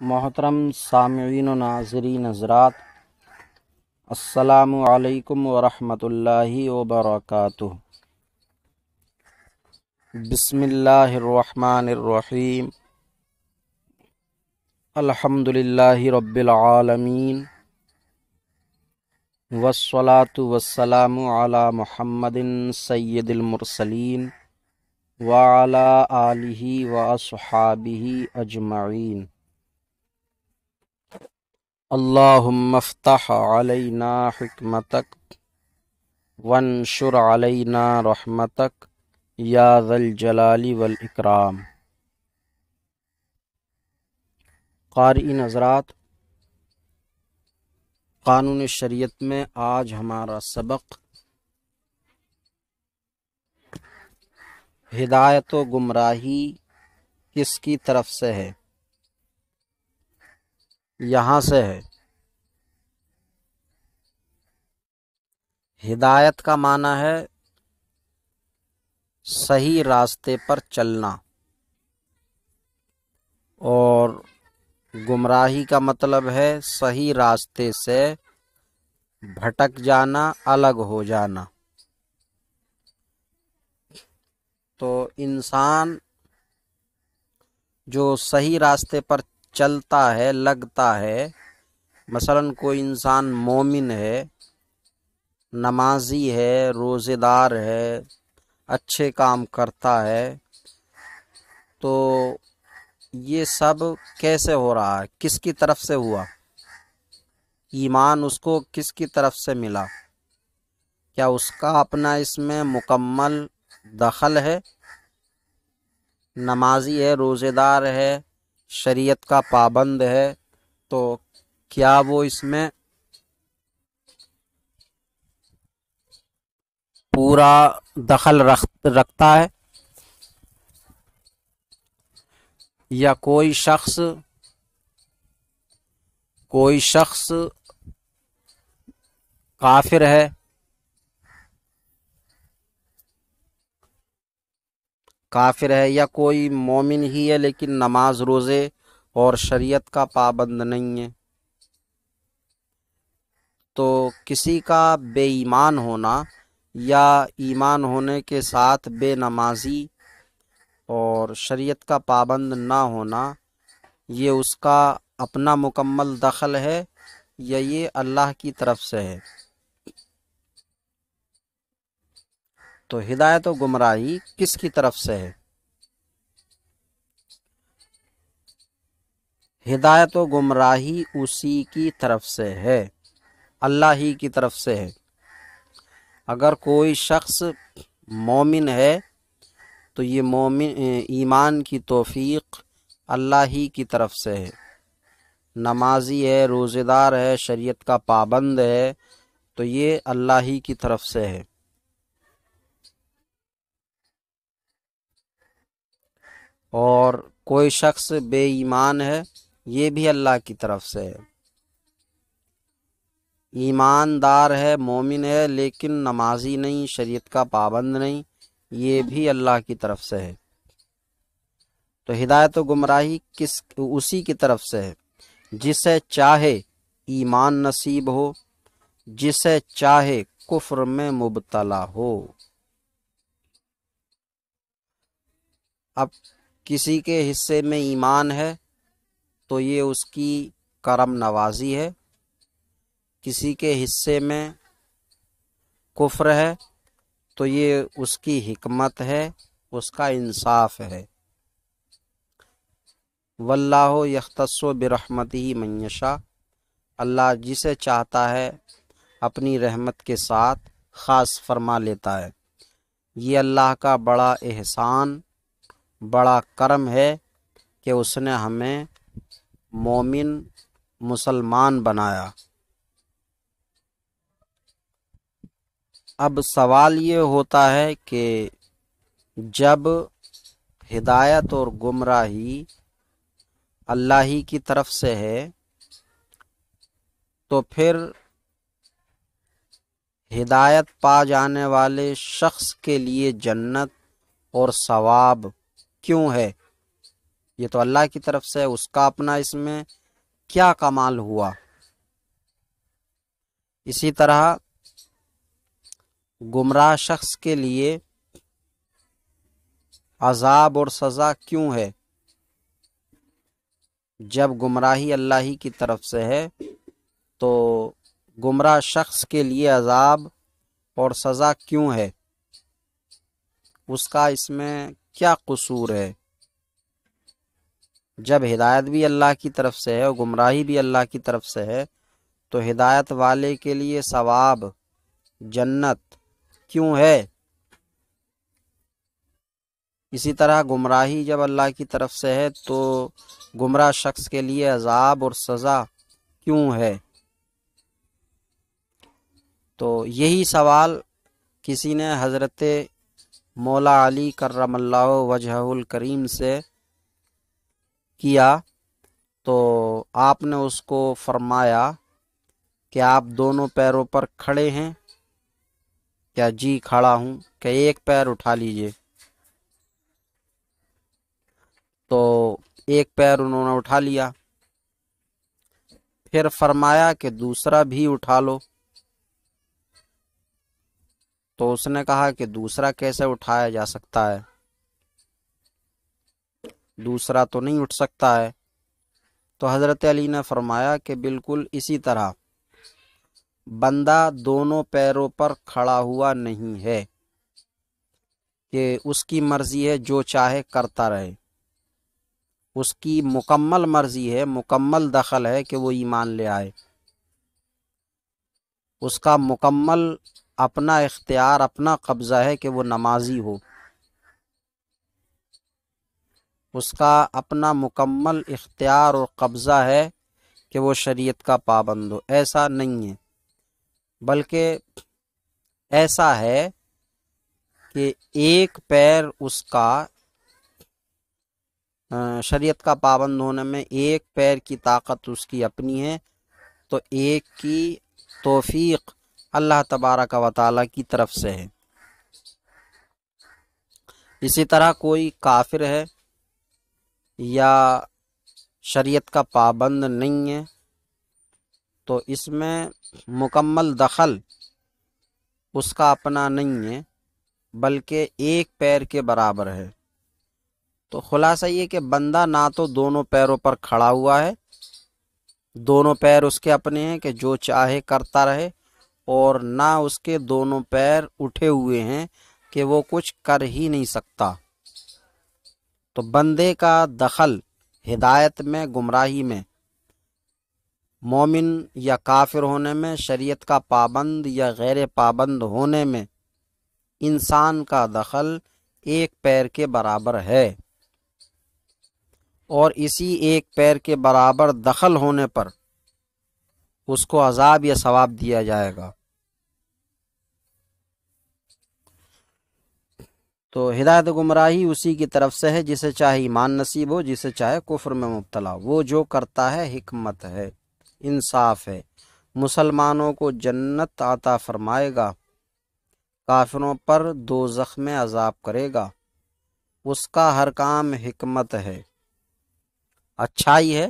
محترم سامعین و ناظرین حضرات، السلام علیکم ورحمۃ اللہ وبرکاتہ۔ بسم اللہ الرحمن الرحیم، الحمد للہ رب العالمین، والصلاة والسلام علی محمد سید المرسلین وعلی آلہ واصحابہ اجمعین۔ اللہم افتح علینا حکمتک وانشر علینا رحمتک یا ذا الجلال والاکرام۔ قارئین حضرات، قانون شریعت میں آج ہمارا سبق ہدایت و گمراہی کس کی طرف سے ہے، یہاں سے ہے۔ ہدایت کا معنی ہے صحیح راستے پر چلنا، اور گمراہی کا مطلب ہے صحیح راستے سے بھٹک جانا، الگ ہو جانا۔ تو انسان جو صحیح راستے پر چلتا ہے، لگتا ہے، مثلاً کوئی انسان مومن ہے، نمازی ہے، روزے دار ہے، اچھے کام کرتا ہے، تو یہ سب کیسے ہو رہا ہے؟ کس کی طرف سے ہوا؟ ایمان اس کو کس کی طرف سے ملا؟ کیا اس کا اپنا اس میں مکمل دخل ہے؟ نمازی ہے، روزے دار ہے، شریعت کا پابند ہے، تو کیا وہ اس میں پورا دخل رکھتا ہے؟ یا کوئی شخص کافر ہے، یا کوئی مومن ہی ہے لیکن نماز روزے اور شریعت کا پابند نہیں ہے، تو کسی کا بے ایمان ہونا یا ایمان ہونے کے ساتھ بے نمازی اور شریعت کا پابند نہ ہونا، یہ اس کا اپنا مکمل دخل ہے یا یہ اللہ کی طرف سے ہے؟ تو ہدایت و گمراہی کس کی طرف سے ہے؟ ہدایت و گمراہی اسی کی طرف سے ہے، اللہ ہی کی طرف سے ہے۔ اگر کوئی شخص مومن ہے تو یہ ایمان کی توفیق اللہ ہی کی طرف سے ہے، نمازی ہے، روزے دار ہے، شریعت کا پابند ہے، تو یہ اللہ ہی کی طرف سے ہے۔ اور کوئی شخص بے ایمان ہے، یہ بھی اللہ کی طرف سے ہے۔ ایماندار ہے، مومن ہے، لیکن نمازی نہیں، شریعت کا پابند نہیں، یہ بھی اللہ کی طرف سے ہے۔ تو ہدایت و گمراہی اسی کی طرف سے ہے، جسے چاہے ایمان نصیب ہو، جسے چاہے کفر میں مبتلا ہو۔ اب کسی کے حصے میں ایمان ہے تو یہ اس کی کرم نوازی ہے، کسی کے حصے میں کفر ہے تو یہ اس کی حکمت ہے، اس کا انصاف ہے۔ واللہ یختص برحمتہ من یشاء، اللہ جسے چاہتا ہے اپنی رحمت کے ساتھ خاص فرما لیتا ہے۔ یہ اللہ کا بڑا احسان، بڑا کرم ہے کہ اس نے ہمیں مومن مسلمان بنایا۔ اب سوال یہ ہوتا ہے کہ جب ہدایت اور گمراہی اللہ ہی کی طرف سے ہے تو پھر ہدایت پا جانے والے شخص کے لیے جنت اور ثواب کیوں ہے؟ یہ تو اللہ کی طرف سے ہے، اس کا اپنا اس میں کیا کمال ہوا۔ اسی طرح گمراہ شخص کے لیے عذاب اور سزا کیوں ہے؟ جب گمراہی اللہ ہی کی طرف سے ہے تو گمراہ شخص کے لیے عذاب اور سزا کیوں ہے؟ اس کا اس میں کیا قصور ہے؟ جب ہدایت بھی اللہ کی طرف سے ہے اور گمراہی بھی اللہ کی طرف سے ہے تو ہدایت والے کے لیے ثواب جنت کیوں ہے؟ اسی طرح گمراہی جب اللہ کی طرف سے ہے تو گمراہ شخص کے لیے عذاب اور سزا کیوں ہے؟ تو یہی سوال کسی نے حضرت مولا علی کرم اللہ وجہہ الکریم سے کیا تو آپ نے اس کو فرمایا کہ آپ دونوں پیروں پر کھڑے ہیں؟ کیا جی کھڑا ہوں۔ کہ ایک پیر اٹھا لیجئے۔ تو ایک پیر انہوں نے اٹھا لیا، پھر فرمایا کہ دوسرا بھی اٹھا لو۔ تو اس نے کہا کہ دوسرا کیسے اٹھایا جا سکتا ہے، دوسرا تو نہیں اٹھ سکتا ہے۔ تو حضرت علی نے فرمایا کہ بالکل اسی طرح بندہ دونوں پیروں پر کھڑا ہوا نہیں ہے کہ اس کی مرضی ہے جو چاہے کرتا رہے، اس کی مکمل مرضی ہے، مکمل دخل ہے کہ وہ ایمان لے آئے، اس کا مکمل اپنا اختیار اپنا قبضہ ہے کہ وہ نمازی ہو، اس کا اپنا مکمل اختیار اور قبضہ ہے کہ وہ شریعت کا پابند ہو۔ ایسا نہیں ہے، بلکہ ایسا ہے کہ ایک پیر اس کا شریعت کا پابند ہونے میں ایک پیر کی طاقت اس کی اپنی ہے، تو ایک کی توفیق اللہ تبارک و تعالی کی طرف سے ہے۔ اسی طرح کوئی کافر ہے یا شریعت کا پابند نہیں ہے تو اس میں مکمل دخل اس کا اپنا نہیں ہے، بلکہ ایک پیر کے برابر ہے۔ تو خلاصہ یہ کہ بندہ نہ تو دونوں پیروں پر کھڑا ہوا ہے، دونوں پیر اس کے اپنے ہیں کہ جو چاہے کرتا رہے، اور نہ اس کے دونوں پیر اٹھے ہوئے ہیں کہ وہ کچھ کر ہی نہیں سکتا۔ تو بندے کا دخل ہدایت میں، گمراہی میں، مومن یا کافر ہونے میں، شریعت کا پابند یا غیر پابند ہونے میں، انسان کا دخل ایک پیر کے برابر ہے، اور اسی ایک پیر کے برابر دخل ہونے پر اس کو عذاب یا ثواب دیا جائے گا۔ تو ہدایت گمراہی اسی کی طرف سے ہے، جسے چاہے ایمان نصیب ہو، جسے چاہے کفر میں مبتلا ہو۔ وہ جو کرتا ہے حکمت ہے، انصاف ہے، مسلمانوں کو جنت عطا فرمائے گا، کافروں پر دوزخ میں عذاب کرے گا، اس کا ہر کام حکمت ہے، اچھائی ہے،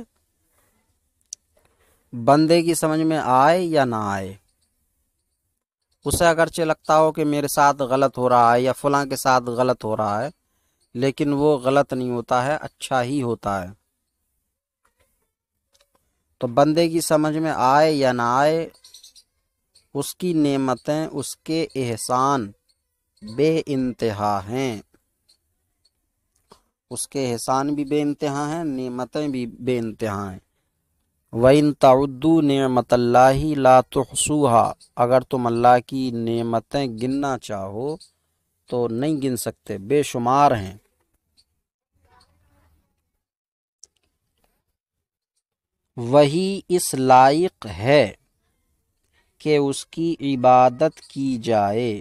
بندے کی سمجھ میں آئے یا نہ آئے۔ اسے اگرچہ لگتا ہو کہ میرے ساتھ غلط ہو رہا ہے یا فلاں کے ساتھ غلط ہو رہا ہے، لیکن وہ غلط نہیں ہوتا ہے، اچھا ہی ہوتا ہے۔ تو بندے کی سمجھ میں آئے یا نہ آئے، اس کی نعمتیں، اس کے احسان بے انتہا ہیں، اس کے احسان بھی بے انتہا ہیں، نعمتیں بھی بے انتہا ہیں۔ وَإِن تَعُدُّوا نِعْمَتَ اللَّهِ لَا تُحْصُوهَا، اگر تم اللہ کی نعمتیں گننا چاہو تو نہیں گن سکتے، بے شمار ہیں۔ وہی اس لائق ہے کہ اس کی عبادت کی جائے،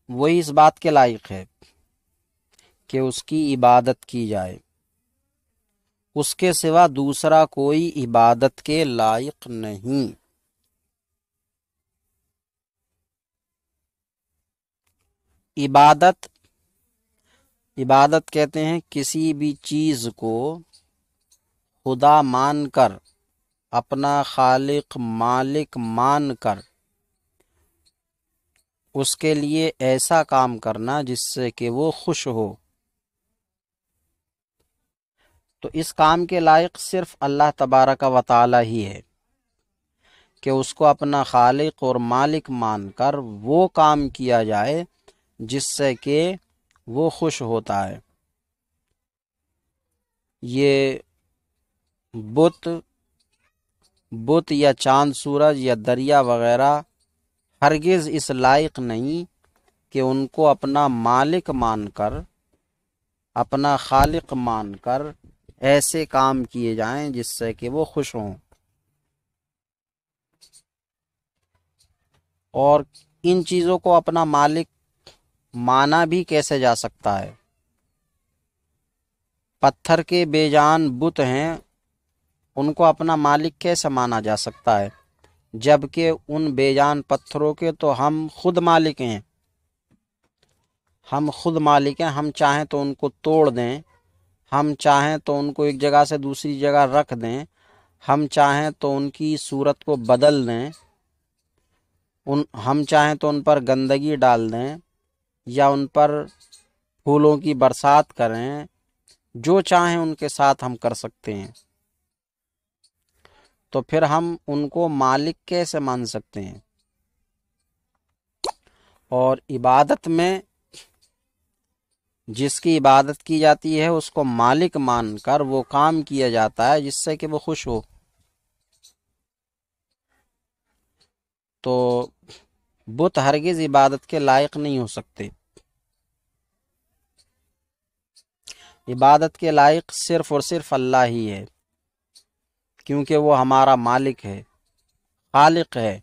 وہی اس بات کے لائق ہے کہ اس کی عبادت کی جائے، اس کے سوا دوسرا کوئی عبادت کے لائق نہیں۔ عبادت عبادت کہتے ہیں کسی بھی چیز کو خدا مان کر، اپنا خالق مالک مان کر اس کے لیے ایسا کام کرنا جس سے کہ وہ خوش ہو۔ تو اس کام کے لائق صرف اللہ تبارک و تعالی ہی ہے کہ اس کو اپنا خالق اور مالک مان کر وہ کام کیا جائے جس سے کہ وہ خوش ہوتا ہے۔ یہ بت یا چاند سورج یا دریا وغیرہ ہرگز اس لائق نہیں کہ ان کو اپنا مالک مان کر، اپنا خالق مان کر ایسے کام کیے جائیں جس سے کہ وہ خوش ہوں۔ اور ان چیزوں کو اپنا مالک مانا بھی کیسے جا سکتا ہے؟ پتھر کے بے جان بت ہیں، ان کو اپنا مالک کیسے مانا جا سکتا ہے جبکہ ان بے جان پتھروں کے تو ہم خود مالک ہیں۔ ہم خود مالک ہیں، ہم چاہیں تو ان کو توڑ دیں، ہم چاہیں تو ان کو ایک جگہ سے دوسری جگہ رکھ دیں، ہم چاہیں تو ان کی صورت کو بدل دیں، ہم چاہیں تو ان پر گندگی ڈال دیں یا ان پر پھولوں کی برسات کریں، جو چاہیں ان کے ساتھ ہم کر سکتے ہیں۔ تو پھر ہم ان کو مالک کیسے مان سکتے ہیں؟ اور عبادت میں جس کی عبادت کی جاتی ہے اس کو مالک مان کر وہ کام کیا جاتا ہے جس سے کہ وہ خوش ہو۔ تو بت ہرگز عبادت کے لائق نہیں ہو سکتے۔ عبادت کے لائق صرف اور صرف اللہ ہی ہے، کیونکہ وہ ہمارا مالک ہے، خالق ہے،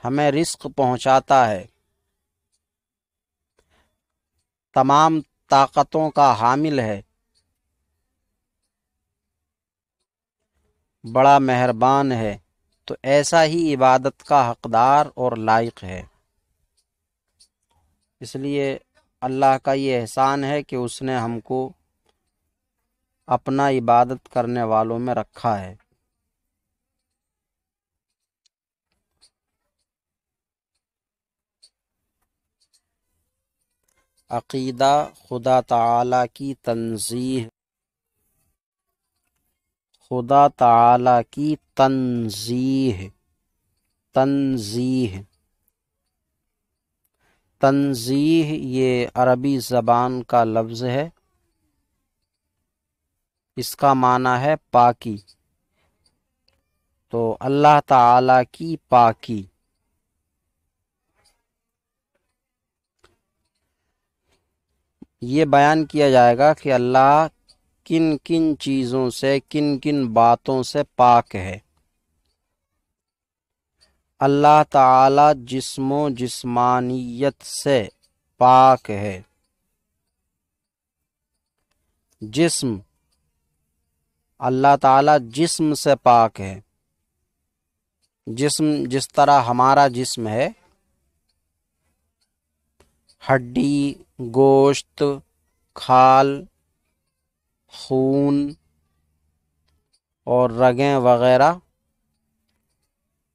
ہمیں رزق پہنچاتا ہے، تمام طاقتوں کا حامل ہے، بڑا مہربان ہے، تو ایسا ہی عبادت کا حقدار اور لائق ہے۔ اس لیے اللہ کا یہ احسان ہے کہ اس نے ہم کو اپنا عبادت کرنے والوں میں رکھا ہے۔ عقیدہ خدا تعالی کی تنزیہ، خدا تعالی کی تنزیہ، تنزیہ یہ عربی زبان کا لفظ ہے، اس کا معنی ہے پاکی۔ تو اللہ تعالی کی پاکی، یہ بیان کیا جائے گا کہ اللہ کن کن چیزوں سے، کن کن باتوں سے پاک ہے۔ اللہ تعالی جسم و جسمانیت سے پاک ہے۔ جسم، اللہ تعالی جسم سے پاک ہے۔ جسم جس طرح ہمارا جسم ہے، ہڈی، گوشت، کھال، خون اور رگیں وغیرہ،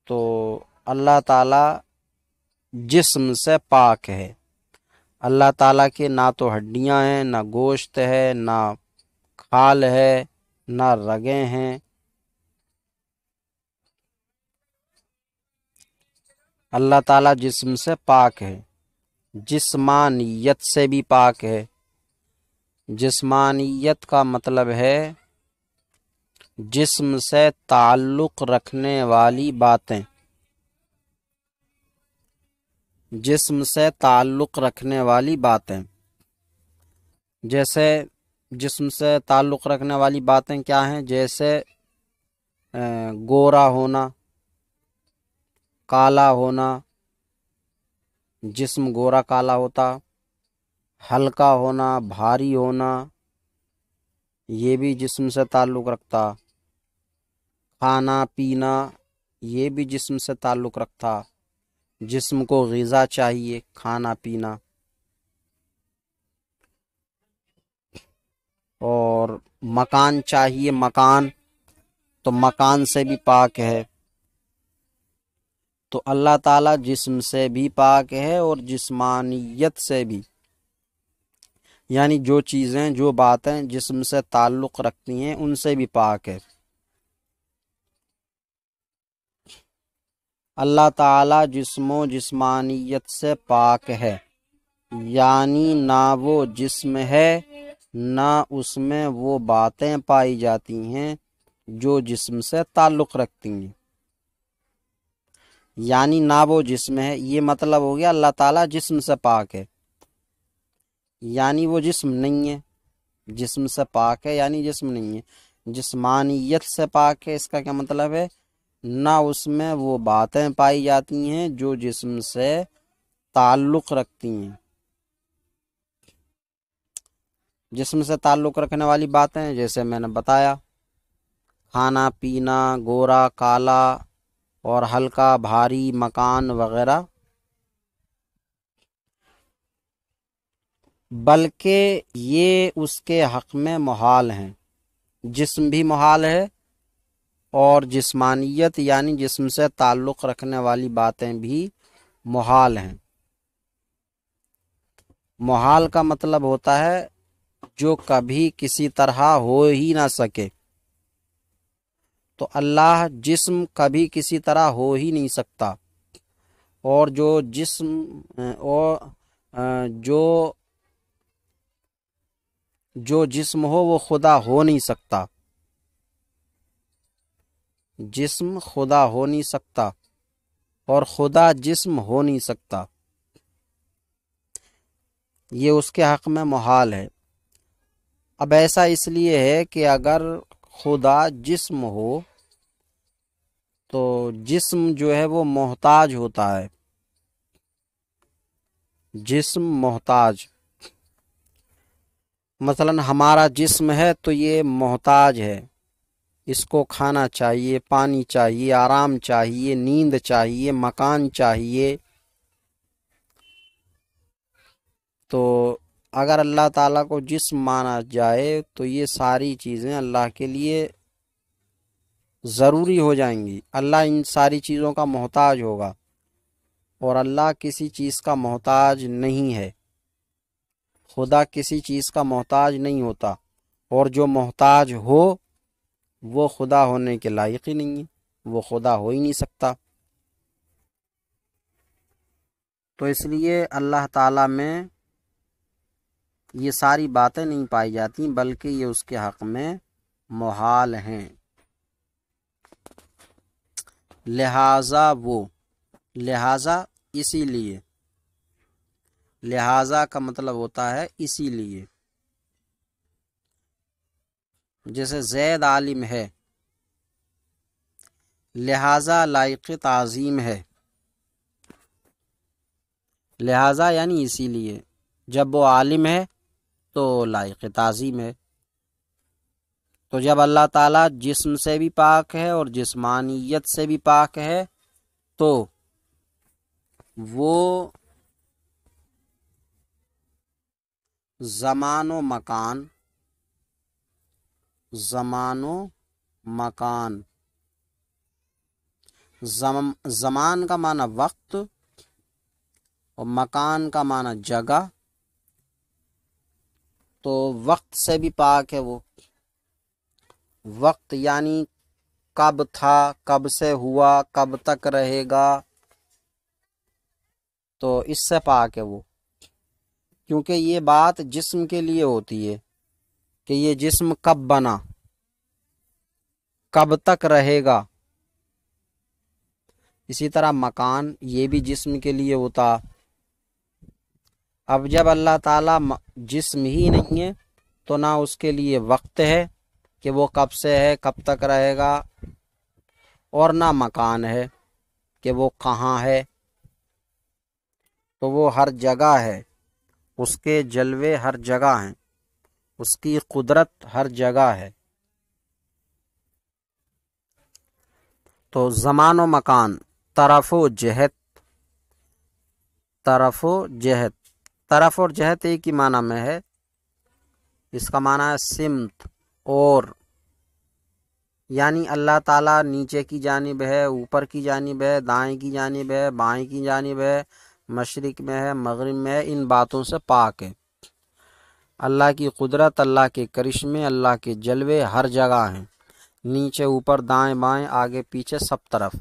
تو اللہ تعالی جسم سے پاک ہے۔ اللہ تعالیٰ کے نہ تو ہڈیاں ہیں، نہ گوشت ہے، نہ کھال ہے، نہ رگیں ہیں۔ اللہ تعالیٰ جسم سے پاک ہے، جسمانیت سے بھی پاک ہے۔ جسمانیت کا مطلب ہے جسم سے تعلق رکھنے والی باتیں، جسم سے تعلق رکھنے والی باتیں۔ جیسے جسم سے تعلق رکھنے والی باتیں کیا ہیں؟ جیسے گورا ہونا، کالا ہونا، جسم گورا کالا ہوتا، ہلکا ہونا، بھاری ہونا، یہ بھی جسم سے تعلق رکھتا، کھانا پینا یہ بھی جسم سے تعلق رکھتا، جسم کو غذا چاہیے، کھانا پینا۔ اور مکان چاہیے مکان، تو مکان سے بھی پاک ہے۔ تو اللہ تعالیٰ جسم سے بھی پاک ہے اور جسمانیت سے بھی، یعنی جو چیزیں جو باتیں جسم سے تعلق رکھتی ہیں ان سے بھی پاک ہے۔ اللہ تعالیٰ جسم و جسمانیت سے پاک ہے، یعنی نہ وہ جسم ہے نہ اس میں وہ باتیں پائی جاتی ہیں جو جسم سے تعلق رکھتی ہیں، یعنی نہ وہ جسم ہے، یہ مطلب ہو گیا اللہ تعالیٰ جسم سے پاک ہے، یعنی وہ جسم نہیں ہے۔ جسم سے پاک ہے یعنی جسم نہیں ہے۔ جسمانیت سے پاک ہے، اس کا کیا مطلب ہے؟ نہ اس میں وہ باتیں پائی جاتی ہیں جو جسم سے تعلق رکھتی ہیں۔ جسم سے تعلق رکھنے والی باتیں جیسے میں نے بتایا، کھانا پینا، گورا کالا اور ہلکا بھاری، مکان وغیرہ، بلکہ یہ اس کے حق میں محال ہیں۔ جسم بھی محال ہے اور جسمانیت یعنی جسم سے تعلق رکھنے والی باتیں بھی محال ہیں۔ محال کا مطلب ہوتا ہے جو کبھی کسی طرح ہو ہی نہ سکے۔ تو اللہ جسم کبھی کسی طرح ہو ہی نہیں سکتا، اور جو جسم جو جسم ہو وہ خدا ہو نہیں سکتا۔ جسم خدا ہو نہیں سکتا اور خدا جسم ہو نہیں سکتا، یہ اس کے حق میں محال ہے۔ اب ایسا اس لیے ہے کہ اگر خدا جسم ہو تو جسم جو ہے وہ محتاج ہوتا ہے۔ جسم محتاج، مثلا ہمارا جسم ہے تو یہ محتاج ہے، اس کو کھانا چاہیے، پانی چاہیے، آرام چاہیے، نیند چاہیے، مکان چاہیے۔ تو اگر اللہ تعالیٰ کو جسم مانا جائے تو یہ ساری چیزیں اللہ کے لیے ضروری ہو جائیں گی، اللہ ان ساری چیزوں کا محتاج ہوگا، اور اللہ کسی چیز کا محتاج نہیں ہے۔ خدا کسی چیز کا محتاج نہیں ہوتا، اور جو محتاج ہو وہ خدا ہونے کے لائق ہی نہیں ہے، وہ خدا ہو ہی نہیں سکتا۔ تو اس لیے اللہ تعالیٰ میں یہ ساری باتیں نہیں پائی جاتی، بلکہ یہ اس کے حق میں محال ہیں۔ لہذا اسی لیے، لہذا کا مطلب ہوتا ہے اسی لیے، جیسے زید عالم ہے، لہذا لائق تعظیم ہے۔ لہذا یعنی اسی لیے، جب وہ عالم ہے تو لائق تعظیم ہے۔ تو جب اللہ تعالیٰ جسم سے بھی پاک ہے اور جسمانیت سے بھی پاک ہے تو وہ زمان و مکان زمان کا معنی وقت اور مکان کا معنی جگہ، تو وقت سے بھی پاک ہے وہ۔ وقت یعنی کب تھا، کب سے ہوا، کب تک رہے گا، تو اس سے پاک ہے وہ، کیونکہ یہ بات جسم کے لیے ہوتی ہے کہ یہ جسم کب بنا، کب تک رہے گا۔ اسی طرح مکان یہ بھی جسم کے لیے ہوتا۔ اب جب اللہ تعالیٰ جسم ہی نہیں ہے تو نہ اس کے لیے وقت ہے کہ وہ کب سے ہے، کب تک رہے گا، اور نہ مکان ہے کہ وہ کہاں ہے۔ تو وہ ہر جگہ ہے، اس کے جلوے ہر جگہ ہیں، اس کی قدرت ہر جگہ ہے۔ تو زمان و مکان، طرف و جہت، طرف اور جہت ایک ہی معنی میں ہے، اس کا معنی ہے سمت، اور یعنی اللہ تعالیٰ نیچے کی جانب ہے، اوپر کی جانب ہے، دائیں کی جانب ہے، بائیں کی جانب ہے، مشرق میں ہے، مغرب میں ہے، ان باتوں سے پاک ہے۔ اللہ کی قدرت، اللہ کے کرشمے، اللہ کے جلوے ہر جگہ ہیں، نیچے اوپر دائیں بائیں آگے پیچھے سب طرف۔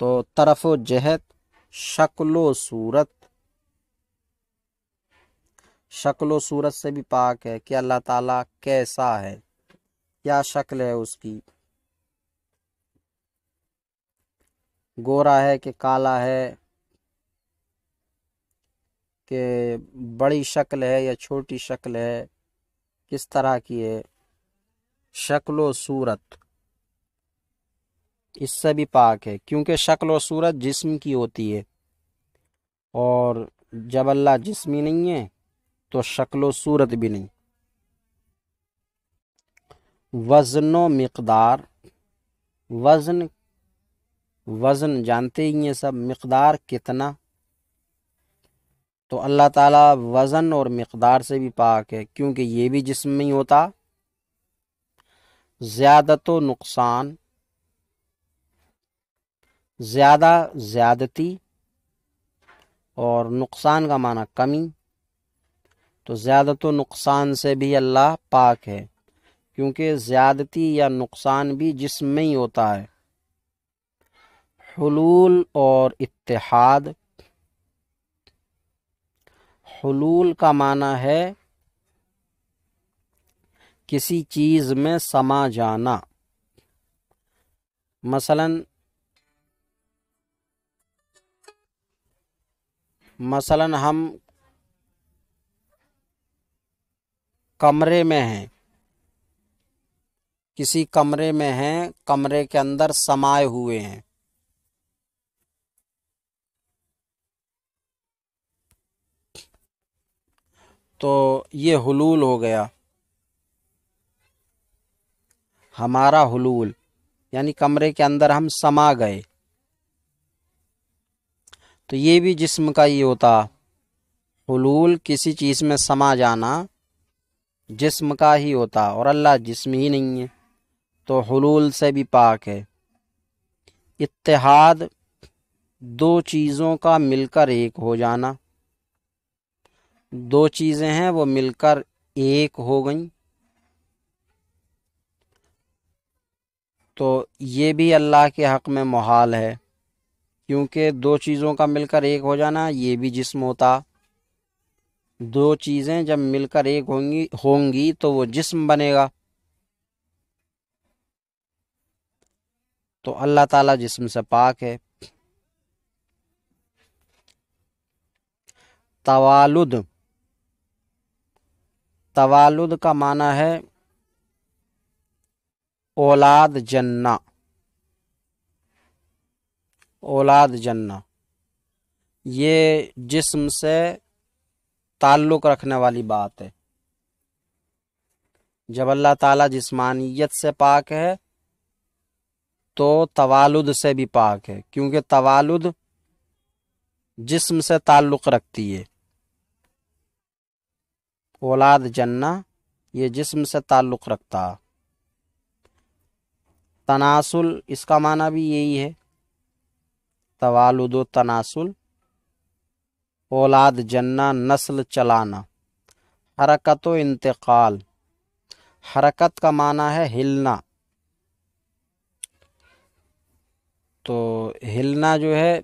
تو طرف و جہت، شکل و صورت، شکل و صورت سے بھی پاک ہے کہ اللہ تعالیٰ کیسا ہے، کیا شکل ہے اس کی، گورا ہے کہ کالا ہے، کہ بڑی شکل ہے یا چھوٹی شکل ہے، کس طرح کی ہے، شکل و صورت اس سے بھی پاک ہے، کیونکہ شکل و صورت جسم کی ہوتی ہے، اور جب اللہ جسمی نہیں ہے تو شکل و صورت بھی نہیں۔ وزن و مقدار، وزن جانتے ہی ہیں سب، مقدار کتنا، تو اللہ تعالیٰ وزن اور مقدار سے بھی پاک ہے، کیونکہ یہ بھی جسم میں ہی ہوتا۔ زیادت و نقصان، زیادہ زیادتی، اور نقصان کا معنی کمی، تو زیادت و نقصان سے بھی اللہ پاک ہے، کیونکہ زیادتی یا نقصان بھی جسم میں ہی ہوتا ہے۔ حلول اور اتحاد، حلول کا معنی ہے کسی چیز میں سما جانا، مثلا ہم کمرے میں ہیں، کسی کمرے میں ہیں، کمرے کے اندر سمائے ہوئے ہیں، تو یہ حلول ہو گیا، ہمارا حلول یعنی کمرے کے اندر ہم سما گئے، تو یہ بھی جسم کا ہی ہوتا۔ حلول کسی چیز میں سما جانا جسم کا ہی ہوتا، اور اللہ جسم ہی نہیں ہے تو حلول سے بھی پاک ہے۔ اتحاد، دو چیزوں کا مل کر ایک ہو جانا، دو چیزیں ہیں وہ مل کر ایک ہو گئیں، تو یہ بھی اللہ کے حق میں محال ہے، کیونکہ دو چیزوں کا مل کر ایک ہو جانا یہ بھی جسم ہوتا، دو چیزیں جب مل کر ایک ہوں گی تو وہ جسم بنے گا، تو اللہ تعالیٰ جسم سے پاک ہے۔ توالد، توالد کا معنی ہے اولاد جننا، اولاد جننا، یہ جسم سے تعلق رکھنے والی بات ہے۔ جب اللہ تعالیٰ جسمانیت سے پاک ہے تو توالد سے بھی پاک ہے، کیونکہ توالد جسم سے تعلق رکھتی ہے، اولاد جننا یہ جسم سے تعلق رکھتا۔ تناسل، اس کا معنی بھی یہی ہے، توالد و تناسل، اولاد جننا نسل چلانا۔ حرکت و انتقال، حرکت کا معنی ہے ہلنا، تو ہلنا جو ہے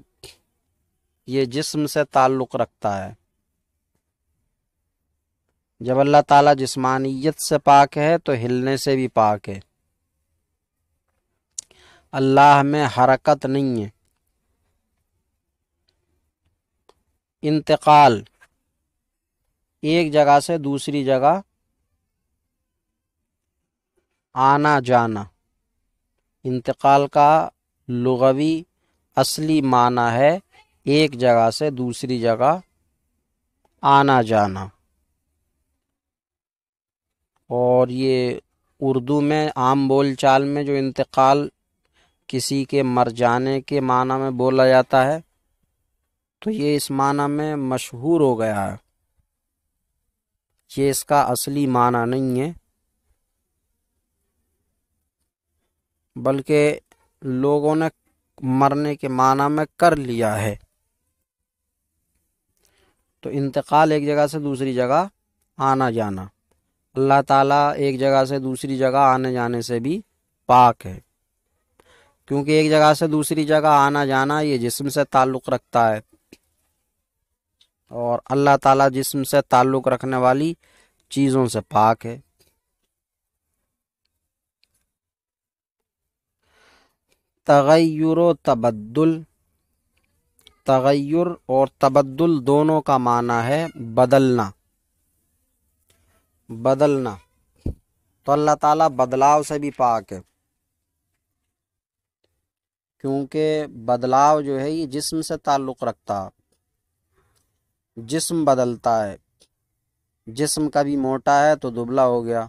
یہ جسم سے تعلق رکھتا ہے۔ جب اللہ تعالیٰ جسمانیت سے پاک ہے تو ہلنے سے بھی پاک ہے، اللہ میں حرکت نہیں ہے۔ انتقال، ایک جگہ سے دوسری جگہ آنا جانا، انتقال کا لغوی اصلی معنی ہے ایک جگہ سے دوسری جگہ آنا جانا، اور یہ اردو میں عام بول چال میں جو انتقال کسی کے مر جانے کے معنی میں بولا جاتا ہے تو یہ اس معنی میں مشہور ہو گیا ہے، یہ اس کا اصلی معنی نہیں ہے، بلکہ لوگوں نے مرنے کے معنی میں کر لیا ہے۔ تو انتقال ایک جگہ سے دوسری جگہ آنا جانا، اللہ تعالیٰ ایک جگہ سے دوسری جگہ آنے جانے سے بھی پاک ہے، کیونکہ ایک جگہ سے دوسری جگہ آنا جانا یہ جسم سے تعلق رکھتا ہے، اور اللہ تعالیٰ جسم سے تعلق رکھنے والی چیزوں سے پاک ہے۔ تغیر و تبدل، تغیر اور تبدل دونوں کا معنی ہے بدلنا، بدلنا، تو اللہ تعالیٰ بدلاؤ سے بھی پاک ہے، کیونکہ بدلاؤ جو ہے یہ جسم سے تعلق رکھتا ہے، جسم بدلتا ہے، جسم کبھی موٹا ہے تو دبلا ہو گیا،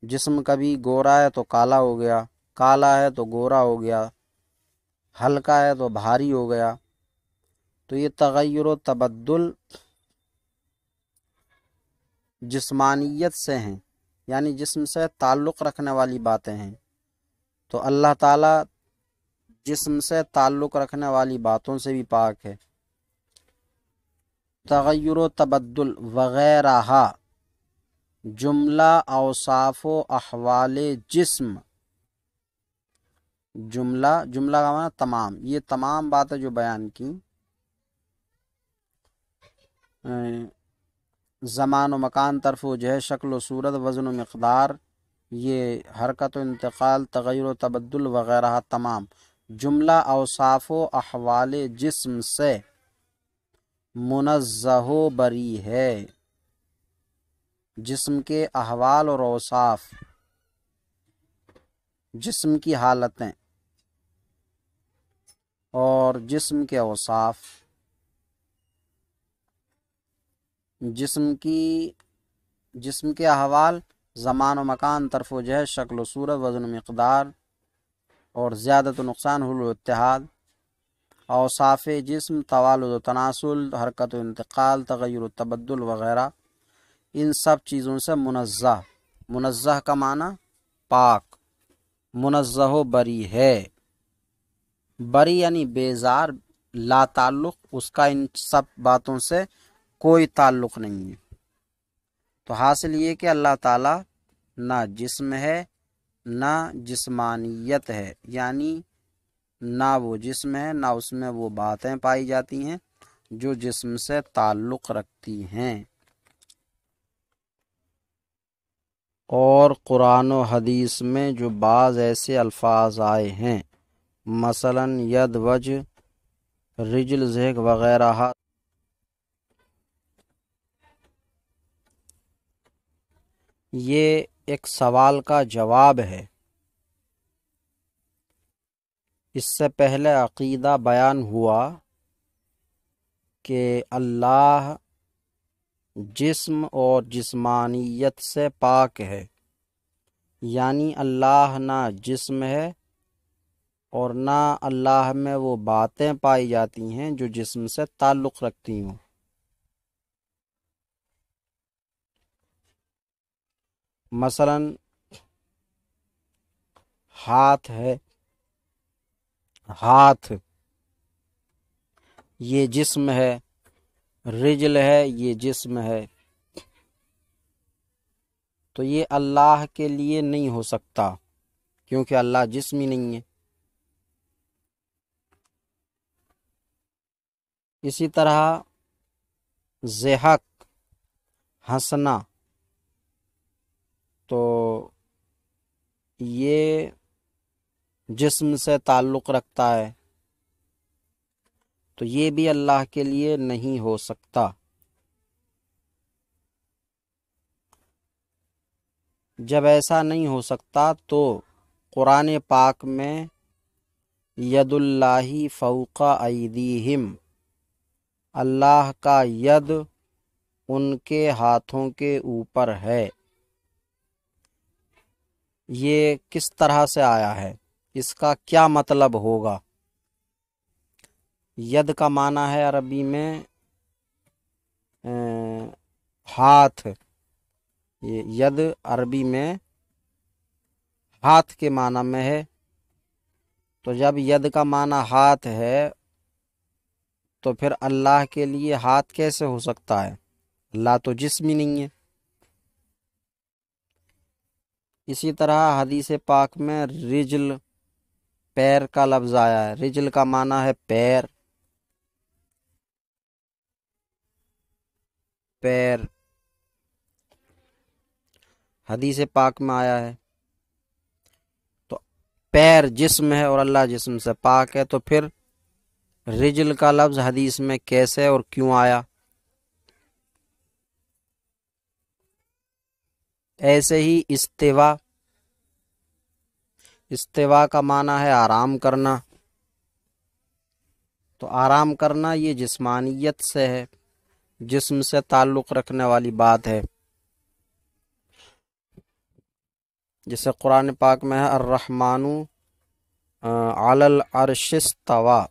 جسم کبھی گورا ہے تو کالا ہو گیا، کالا ہے تو گورا ہو گیا، ہلکا ہے تو بھاری ہو گیا۔ تو یہ تغیر و تبدل جسمانیت سے ہیں، یعنی جسم سے تعلق رکھنے والی باتیں ہیں، تو اللہ تعالیٰ جسم سے تعلق رکھنے والی باتوں سے بھی پاک ہے۔ تغیر و تبدل وغیرہ جملہ اوصاف و احوال جسم، جملہ کا معنی تمام، یہ تمام باتیں جو بیان کی، زمان و مکان، طرف و جہت، شکل و صورت، وزن و مقدار، یہ حرکت و انتقال، تغیر و تبدل وغیرہ تمام جملہ اوصاف و احوال جسم سے منزہ و بری ہے، جسم کے احوال اور اوصاف، جسم کی حالتیں اور جسم کے اوصاف، جسم کے احوال زمان و مکان، طرف و جہت، شکل و صورت، وزن و مقدار اور زیادت و نقصان، حلول و اتحاد، اوصاف جسم توالد و تناسل، حرکت و انتقال، تغیر و تبدل وغیرہ، ان سب چیزوں سے منزہ، منزہ کا معنی پاک، منزہ و بری ہے، بری یعنی بیزار، لا تعلق، اس کا ان سب باتوں سے کوئی تعلق نہیں ہے۔ تو حاصل یہ کہ اللہ تعالیٰ نہ جسم ہے نہ جسمانیت ہے، یعنی نہ وہ جسم ہے نہ اس میں وہ باتیں پائی جاتی ہیں جو جسم سے تعلق رکھتی ہیں۔ اور قرآن و حدیث میں جو بعض ایسے الفاظ آئے ہیں، مثلا ید، وجہ، رجل، ذہن وغیرہ، یہ ایک سوال کا جواب ہے۔ اس سے پہلے عقیدہ بیان ہوا کہ اللہ جسم اور جسمانیت سے پاک ہے، یعنی اللہ نہ جسم ہے اور نہ اللہ میں وہ باتیں پائی جاتی ہیں جو جسم سے تعلق رکھتی ہوں۔ مثلا ہاتھ ہے، ہاتھ یہ جسم ہے، رجل ہے یہ جسم ہے، تو یہ اللہ کے لیے نہیں ہو سکتا کیونکہ اللہ جسم ہی نہیں ہے۔ اسی طرح ضحک، ہنسنا، تو یہ جسم سے تعلق رکھتا ہے، تو یہ بھی اللہ کے لیے نہیں ہو سکتا۔ جب ایسا نہیں ہو سکتا تو قرآن پاک میں ید اللہ فوق ایدیہم، اللہ کا ید ان کے ہاتھوں کے اوپر ہے، یہ کس طرح سے آیا ہے، اس کا کیا مطلب ہوگا؟ ید کا معنی ہے عربی میں ہاتھ. یہ ید عربی میں ہاتھ کے معنی میں ہے. تو جب ید کا معنی ہاتھ ہے تو پھر اللہ کے لیے ہاتھ کیسے ہو سکتا ہے؟ اللہ تو جسم ہی نہیں ہے. اسی طرح حدیث پاک میں رجل پیر کا لفظ آیا ہے. رجل کا معنی ہے پیر. پیر حدیث پاک میں آیا ہے. تو پیر جسم ہے اور اللہ جسم سے پاک ہے، تو پھر رجل کا لفظ حدیث میں کیسے اور کیوں آیا؟ ایسے ہی استوا. استوا کا معنی ہے آرام کرنا. تو آرام کرنا یہ جسمانیت سے ہے، جسم سے تعلق رکھنے والی بات ہے. جیسے قرآن پاک میں ہے الرحمن علی العرش استوى،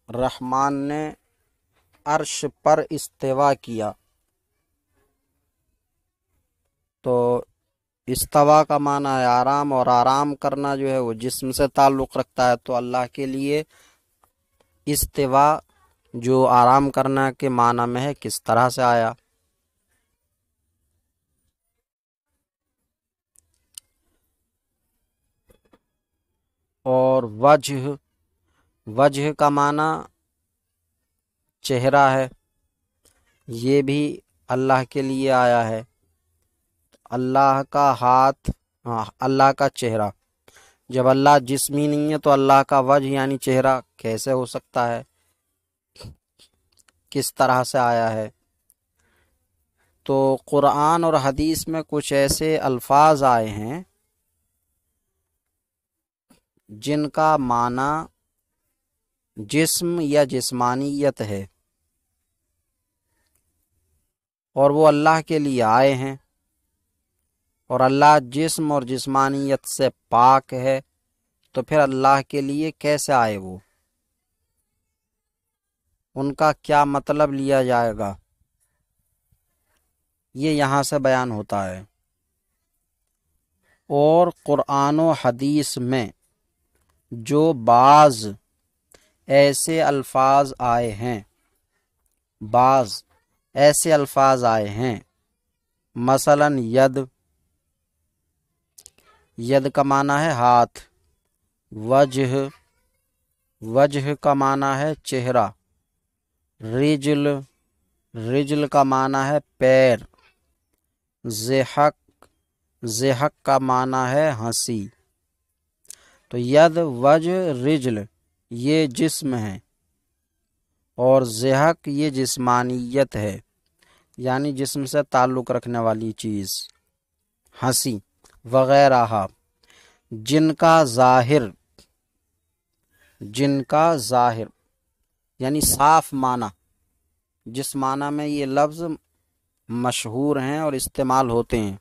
رحمان نے عرش پر استوا کیا. تو استوا کا معنی ہے آرام، اور آرام کرنا جو ہے وہ جسم سے تعلق رکھتا ہے. تو اللہ کے لیے استوا جو آرام کرنا کے معنی میں ہے کس طرح سے آیا؟ اور وجہ، وجہ کا معنی چہرہ ہے. یہ بھی اللہ کے لیے آیا ہے. اللہ کا ہاتھ، اللہ کا چہرہ. جب اللہ جسمی نہیں ہے تو اللہ کا وجہ یعنی چہرہ کیسے ہو سکتا ہے؟ کس طرح سے آیا ہے؟ تو قرآن اور حدیث میں کچھ ایسے الفاظ آئے ہیں جن کا معنی جسم یا جسمانیت ہے، اور وہ اللہ کے لیے آئے ہیں، اور اللہ جسم اور جسمانیت سے پاک ہے. تو پھر اللہ کے لیے کیسے آئے وہ؟ ان کا کیا مطلب لیا جائے گا؟ یہ یہاں سے بیان ہوتا ہے. اور قرآن و حدیث میں جو بعض ایسے الفاظ آئے ہیں، بعض ایسے الفاظ آئے ہیں، مثلا ید، ید کا معنی ہے ہاتھ. وجہ، وجہ کا معنی ہے چہرہ. رجل، رجل کا معنی ہے پیر. ضحک، ضحک کا معنی ہے ہنسی. تو ید، وجہ، رجل یہ جسم ہے، اور ضحک یہ جسمانیت ہے، یعنی جسم سے تعلق رکھنے والی چیز، ہنسی وغیرہ. جن کا ظاہر، جن کا ظاہر یعنی صاف معنی، جس معنی میں یہ لفظ مشہور ہیں اور استعمال ہوتے ہیں،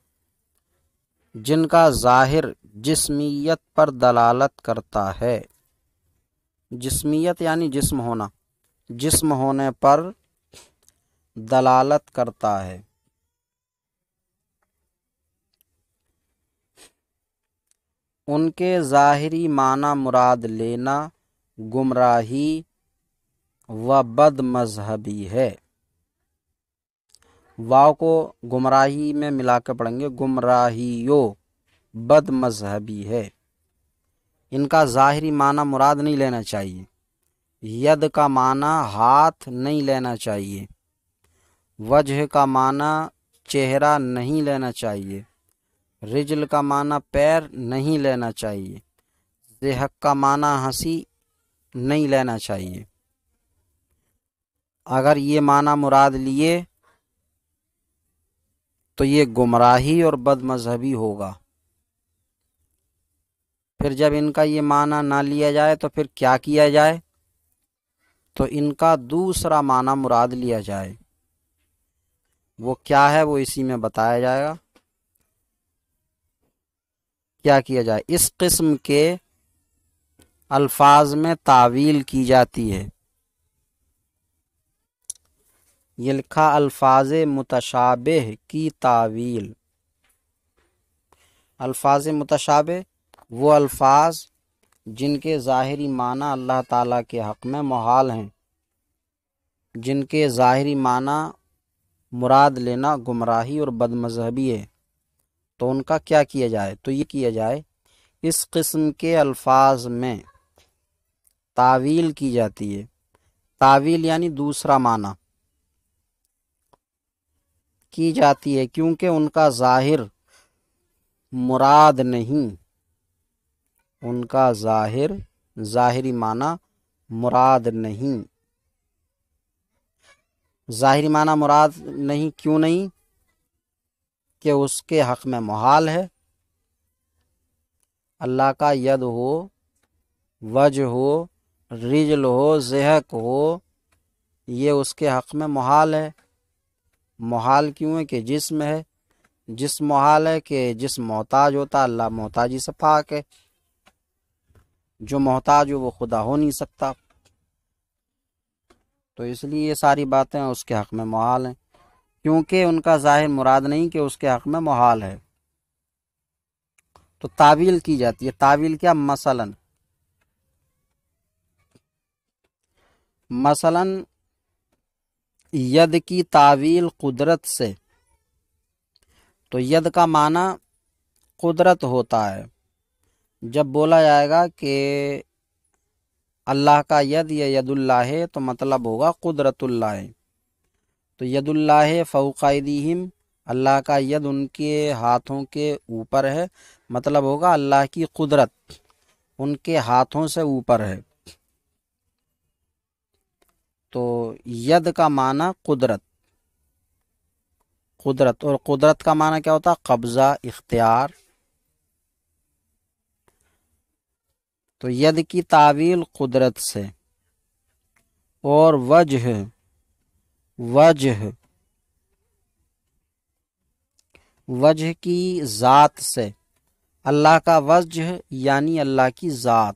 جن کا ظاہر جسمیت پر دلالت کرتا ہے. جسمیت یعنی جسم ہونا، جسم ہونے پر دلالت کرتا ہے. ان کے ظاہری معنی مراد لینا گمراہی و بد مذہبی ہے. واو کو گمراہی میں ملا کے پڑھیں گے، گمراہیو بد مذہبی ہے. ان کا ظاہری معنی مراد نہیں لینا چاہیے. ید کا معنی ہاتھ نہیں لینا چاہیے. وجہ کا معنی چہرہ نہیں لینا چاہیے. رجل کا معنی پیر نہیں لینا چاہیے. ضحک کا معنی ہنسی نہیں لینا چاہیے. اگر یہ معنی مراد لیے تو یہ گمراہی اور بد مذہبی ہوگا. پھر جب ان کا یہ معنی نہ لیا جائے تو پھر کیا کیا جائے؟ تو ان کا دوسرا معنی مراد لیا جائے. وہ کیا ہے وہ اسی میں بتایا جائے گا. کیا کیا جائے؟ اس قسم کے الفاظ میں تعویل کی جاتی ہے. یہ لکھا الفاظ متشابہ کی تعویل۔ الفاظ متشابہ وہ الفاظ جن کے ظاہری معنی اللہ تعالیٰ کے حق میں محال ہیں، جن کے ظاہری معنی مراد لینا گمراہی اور بد مذہبی ہے، تو ان کا کیا کیا جائے؟ تو یہ کیا جائے اس قسم کے الفاظ میں تعویل کی جاتی ہے۔ تعویل یعنی دوسرا معنی کی جاتی ہے، کیونکہ ان کا مراد نہیں، ان کا ظاہری معنی مراد نہیں۔ ظاہری معنی مراد نہیں، کیوں نہیں؟ کہ اس کے حق میں محال ہے۔ اللہ کا ید ہو، وجہ ہو، رجل ہو، ضحک ہو، یہ اس کے حق میں محال ہے۔ محال کیوں ہے؟ کہ جسم ہے، جسم محال ہے کہ جسم محتاج ہوتا، اللہ محتاجی سے پاک ہے، جو محتاج ہو وہ خدا ہو نہیں سکتا، تو اس لیے یہ ساری باتیں اس کے حق میں محال ہیں، کیونکہ ان کا ظاہر مراد نہیں کہ اس کے حق میں محال ہے، تو تعویل کی جاتی ہے۔ تعویل کیا؟ مثلا ید کی تعویل قدرت سے، تو ید کا معنی قدرت ہوتا ہے۔ جب بولا جائے گا کہ اللہ کا ید یا ید اللہ ہے تو مطلب ہوگا قدرت اللہ ہے، تو ید اللہ فوق ایدیہم، اللہ کا ید ان کے ہاتھوں کے اوپر ہے، مطلب ہوگا اللہ کی قدرت ان کے ہاتھوں سے اوپر ہے۔ تو ید کا معنی قدرت، اور قدرت کا معنی کیا ہوتا ہے؟ قبضہ، اختیار۔ تو ید کی تعویل قدرت سے، اور وجہ کی ذات سے، اللہ کا وجہ یعنی اللہ کی ذات۔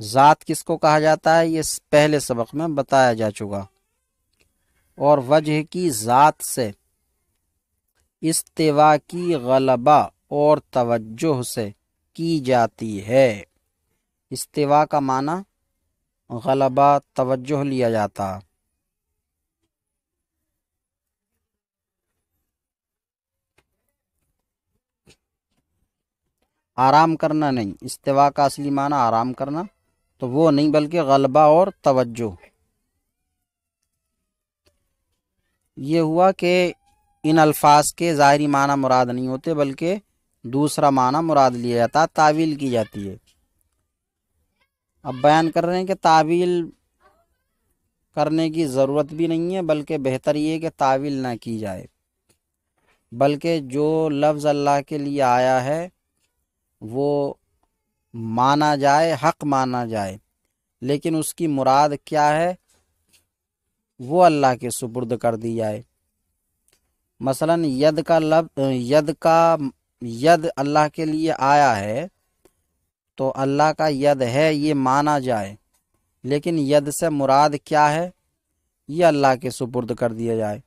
ذات کس کو کہا جاتا ہے؟ یہ پہلے سبق میں بتایا جا چکا۔ اور وجہ کی ذات سے استوا کی غلبہ اور توجہ سے کی جاتی ہے۔ استوا کا معنی غلبہ، توجہ لیا جاتا۔ آرام کرنا نہیں، استوا کا اصلی معنی آرام کرنا تو وہ نہیں، بلکہ غلبہ اور توجہ۔ یہ ہوا کہ ان الفاظ کے ظاہری معنی مراد نہیں ہوتے، بلکہ دوسرا معنی مراد لیا جاتا، تعویل کی جاتی ہے۔ اب بیان کر رہے ہیں کہ تعویل کرنے کی ضرورت بھی نہیں ہے، بلکہ بہتر یہ ہے کہ تعویل نہ کی جائے، بلکہ جو لفظ اللہ کے لیے آیا ہے وہ مانا جائے، حق مانا جائے، لیکن اس کی مراد کیا ہے وہ اللہ کے سپرد کر دی جائے۔ مثلا ید اللہ کے لیے آیا ہے تو اللہ کا ید ہے یہ مانا جائے، لیکن ید سے مراد کیا ہے یہ اللہ کے سپرد کر دیا جائے۔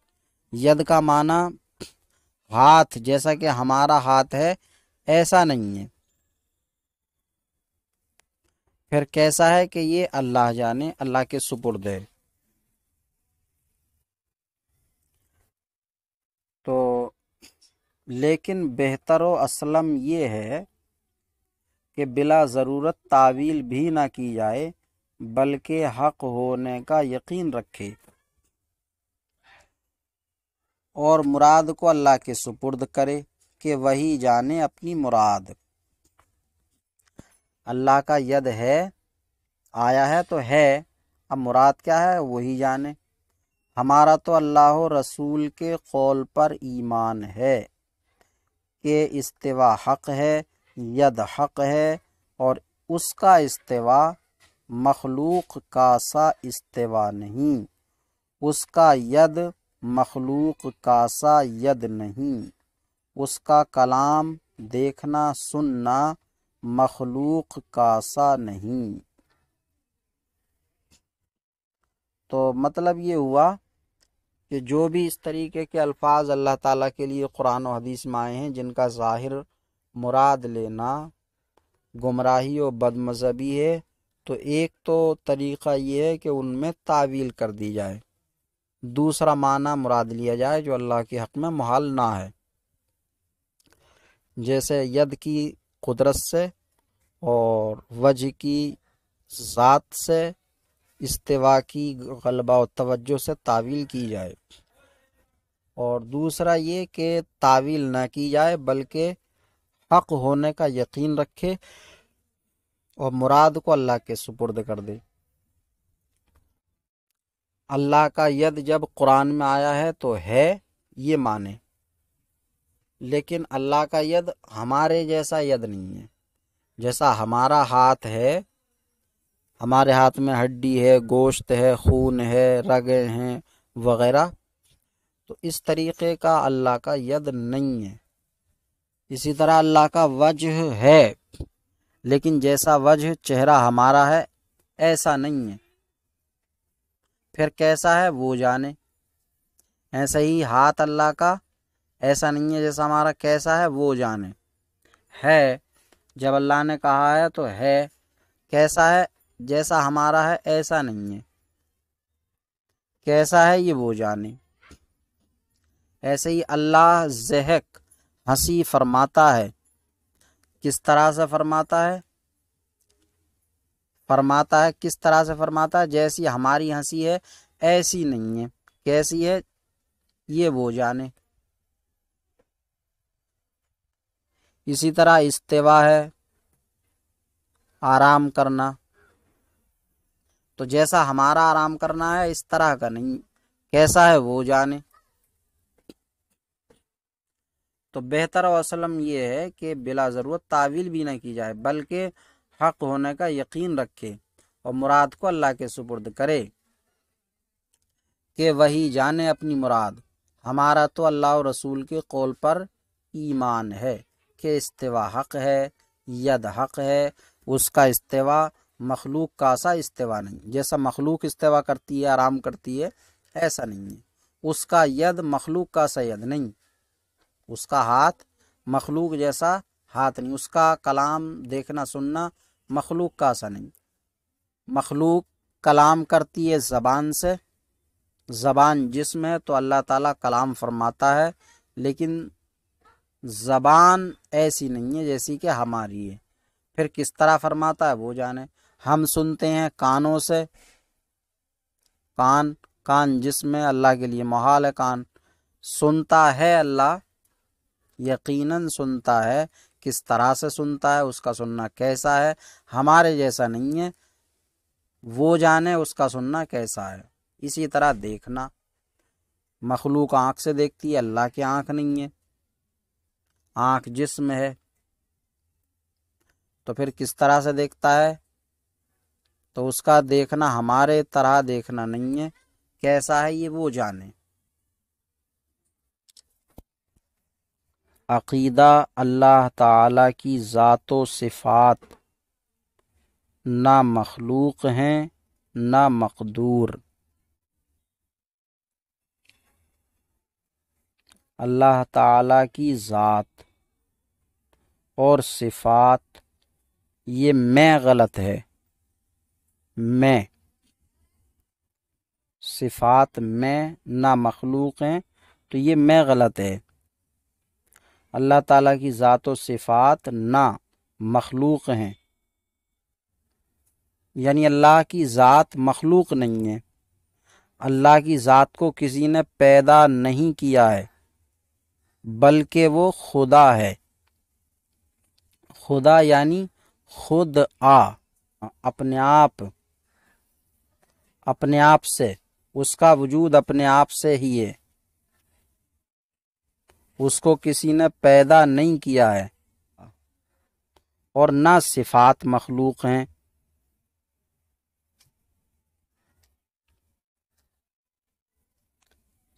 ید کا معنی ہاتھ، جیسا کہ ہمارا ہاتھ ہے ایسا نہیں ہے، پھر کیسا ہے کہ یہ اللہ جانے، اللہ کے سپرد ہے۔ تو لیکن بہتر و اسلم یہ ہے کہ بلا ضرورت تعویل بھی نہ کی جائے، بلکہ حق ہونے کا یقین رکھے اور مراد کو اللہ کے سپرد کرے کہ وہی جانے اپنی مراد۔ اللہ کا ید ہے، آیا ہے تو ہے، اب مراد کیا ہے وہی جانے۔ ہمارا تو اللہ و رسول کے قول پر ایمان ہے کہ استوا حق ہے، ید حق ہے، اور اس کا استوا مخلوق کا سا استوا نہیں، اس کا ید مخلوق کا سا ید نہیں، اس کا کلام دیکھنا سننا مخلوق کا سا نہیں۔ تو مطلب یہ ہوا کہ جو بھی اس طریقے کے الفاظ اللہ تعالیٰ کے لیے قرآن و حدیث میں آئے ہیں جن کا ظاہر مراد لینا گمراہی و بد مذہبی ہے، تو ایک تو طریقہ یہ ہے کہ ان میں تعویل کر دی جائے، دوسرا معنی مراد لیا جائے جو اللہ کے حق میں محال نہ ہے، جیسے ید کی قدرت سے اور وجہ کی ذات سے، استوا کی غلبہ و توجہ سے تعویل کی جائے، اور دوسرا یہ کہ تعویل نہ کی جائے بلکہ حق ہونے کا یقین رکھے اور مراد کو اللہ کے سپرد کر دے۔ اللہ کا ید جب قرآن میں آیا ہے تو ہے یہ مانے، لیکن اللہ کا ید ہمارے جیسا ید نہیں ہے۔ جیسا ہمارا ہاتھ ہے، ہمارے ہاتھ میں ہڈی ہے، گوشت ہے، خون ہے، رگیں ہیں وغیرہ، تو اس طریقے کا اللہ کا ید نہیں ہے۔ اسی طرح اللہ کا وجہ ہے، لیکن جیسا وجہ چہرہ ہمارا ہے ایسا نہیں ہے، پھر کیسا ہے وہ جانے۔ ایسا ہی ہاتھ اللہ کا ایسا نہیں ہے جیسا ہمارا، کیسا ہے وہ جانے۔ ہے جب اللہ نے کہا ہے تو ہے، کیسا ہے جیسا ہمارا ہے ایسا نہیں ہے، کیسا ہے یہ وہ جانے۔ ایسے ہی اللہ ضحک ہنسی فرماتا ہے، کس طرح سے فرماتا ہے؟ کس طرح سے فرماتا ہے؟ جیسی ہماری ہنسی ہے ایسی نہیں ہے، کیسی ہے یہ وہ جانے۔ اسی طرح استوا ہے آرام کرنا، تو جیسا ہمارا آرام کرنا ہے اس طرح کا نہیں، کیسا ہے وہ جانے۔ تو بہتر و اسلم یہ ہے کہ بلا ضرورت تعویل بھی نہ کی جائے بلکہ حق ہونے کا یقین رکھے اور مراد کو اللہ کے سپرد کرے کہ وہی جانے اپنی مراد۔ ہمارا تو اللہ اور رسول کے قول پر ایمان ہے کہ استوا حق ہے، ید حق ہے، اس کا استوا مخلوق کا سا استوا نہیں، جیسا مخلوق استوا کرتی ہے آرام کرتی ہے ایسا نہیں ہے، اس کا ید مخلوق کا سا ید نہیں، اس کا ہاتھ مخلوق جیسا ہاتھ نہیں، اس کا کلام دیکھنا سننا مخلوق کا سا نہیں۔ مخلوق کلام کرتی ہے زبان سے، زبان جسم ہے تو اللہ تعالیٰ کلام فرماتا ہے، لیکن زبان ایسی نہیں ہے جیسی کہ ہماری ہے، پھر کس طرح فرماتا ہے وہ جانے۔ ہم سنتے ہیں کانوں سے، کان جسم ہے، اللہ کے لیے محال ہے کان۔ سنتا ہے اللہ، یقیناً سنتا ہے، کس طرح سے سنتا ہے، اس کا سننا کیسا ہے، ہمارے جیسا نہیں ہے، وہ جانے اس کا سننا کیسا ہے۔ اسی طرح دیکھنا، مخلوق آنکھ سے دیکھتی ہے، اللہ کی آنکھ نہیں ہے، آنکھ جسم ہے، تو پھر کس طرح سے دیکھتا ہے؟ تو اس کا دیکھنا ہمارے طرح دیکھنا نہیں ہے، کیسا ہے یہ وہ جانے۔ عقیدہ اللہ تعالی کی ذات و صفات نہ مخلوق ہیں نہ مقدور۔ اللہ تعالی کی ذات اور صفات یہ میں غلط ہے، میں صفات میں نہ مخلوق ہیں تو یہ میں غلط ہے۔ اللہ تعالیٰ کی ذات و صفات نہ مخلوق ہیں، یعنی اللہ کی ذات مخلوق نہیں ہے، اللہ کی ذات کو کسی نے پیدا نہیں کیا ہے بلکہ وہ خدا ہے۔ خدا یعنی خود اپنے آپ سے، اس کا وجود اپنے آپ سے ہی ہے، اس کو کسی نے پیدا نہیں کیا ہے، اور نہ صفات مخلوق ہیں۔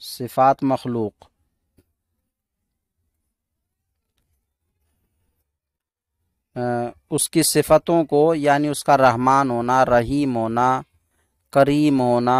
صفات مخلوق اس کی صفتوں کو، یعنی اس کا رحمان ہونا، رحیم ہونا، کریم ہونا،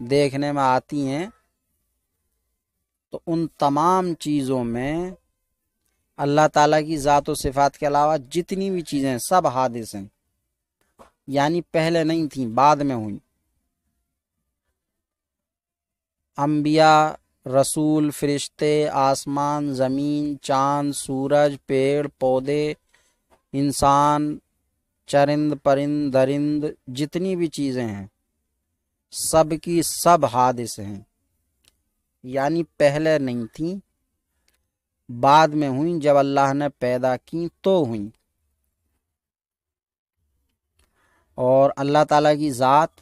دیکھنے میں آتی ہیں تو ان تمام چیزوں میں اللہ تعالیٰ کی ذات و صفات کے علاوہ جتنی بھی چیزیں ہیں سب حادث ہیں، یعنی پہلے نہیں تھیں، بعد میں ہوئیں۔ انبیاء، رسول، فرشتے، آسمان، زمین، چاند، سورج، پیڑ پودے، انسان، چرند پرند درند، جتنی بھی چیزیں ہیں سب کی سب حادث ہیں، یعنی پہلے نہیں تھیں، بعد میں ہوئیں، جب اللہ نے پیدا کی تو ہوئیں۔ اور اللہ تعالیٰ کی ذات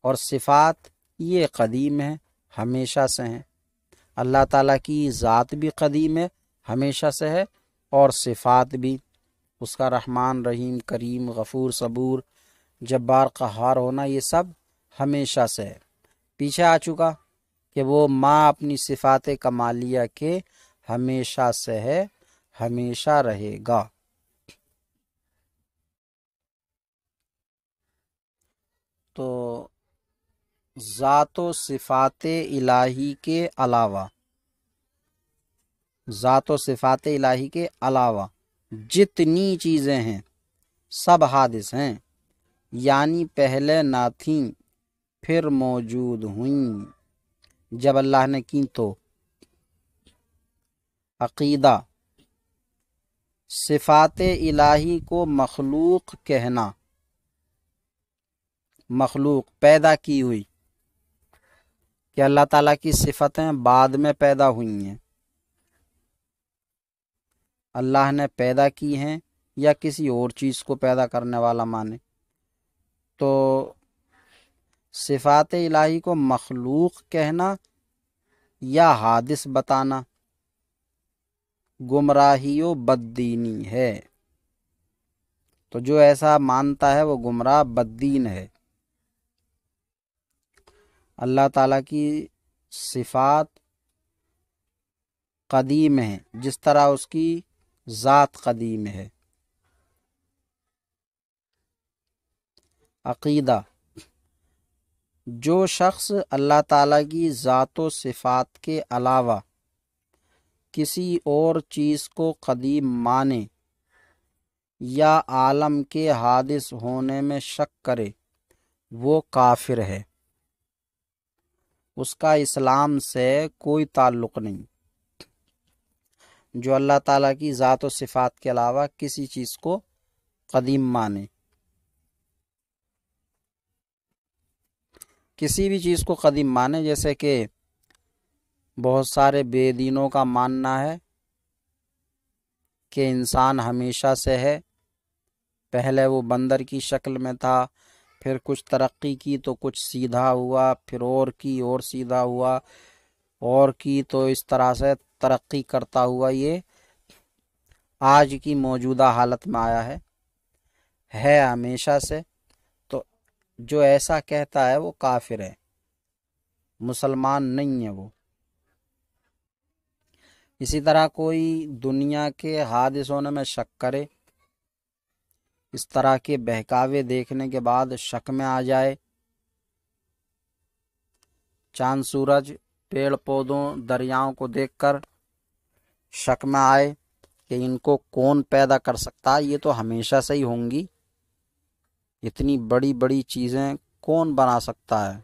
اور صفات یہ قدیم ہے، ہمیشہ سے ہیں۔ اللہ تعالیٰ کی ذات بھی قدیم ہے، ہمیشہ سے ہے، اور صفات بھی، اس کا رحمان، رحیم، کریم، غفور، صبور، جبار، قہار ہونا، یہ سب ہمیشہ سے ہے۔ پیچھے آ چکا کہ وہ ماں اپنی صفات کمالیہ کے ہمیشہ سے ہے، ہمیشہ رہے گا۔ تو ذات و صفات الہی کے علاوہ، ذات و صفات الہی کے علاوہ جتنی چیزیں ہیں سب حادث ہیں، یعنی پہلے نہ تھیں پھر موجود ہوئیں، جب اللہ نے کی تو۔ عقیدہ، صفات الہی کو مخلوق کہنا، مخلوق پیدا کی ہوئی، کہ اللہ تعالیٰ کی صفتیں بعد میں پیدا ہوئی ہیں، اللہ نے پیدا کی ہیں یا کسی اور چیز کو پیدا کرنے والا مانے، تو صفات الہی کو مخلوق کہنا یا حادث بتانا گمراہی و بددینی ہے۔ تو جو ایسا مانتا ہے وہ گمراہ بددین ہے۔ اللہ تعالیٰ کی صفات قدیم ہیں جس طرح اس کی ذات قدیم ہے۔ عقیدہ، جو شخص اللہ تعالیٰ کی ذات و صفات کے علاوہ کسی اور چیز کو قدیم مانے یا عالم کے حادث ہونے میں شک کرے وہ کافر ہے، اس کا اسلام سے کوئی تعلق نہیں۔ جو اللہ تعالیٰ کی ذات و صفات کے علاوہ کسی چیز کو قدیم مانے، کسی بھی چیز کو قدیم مانے، جیسے کہ بہت سارے بے دینوں کا ماننا ہے کہ انسان ہمیشہ سے ہے، پہلے وہ بندر کی شکل میں تھا، پھر کچھ ترقی کی تو کچھ سیدھا ہوا، پھر اور کی اور سیدھا ہوا، اور کی تو اس طرح سے ترقی کرتا ہوا یہ آج کی موجودہ حالت میں آیا ہے ہمیشہ سے۔ تو جو ایسا کہتا ہے وہ کافر ہے، مسلمان نہیں ہے وہ۔ اسی طرح کوئی دنیا کے حادث ہونے میں شک کرے، اس طرح کے بہکاوے دیکھنے کے بعد شک میں آ جائے، چاند سورج پیڑ پودوں دریاؤں کو دیکھ کر شک میں آئے کہ ان کو کون پیدا کر سکتا ہے، یہ تو ہمیشہ سے ہی ہوں گی، اتنی بڑی بڑی چیزیں کون بنا سکتا ہے،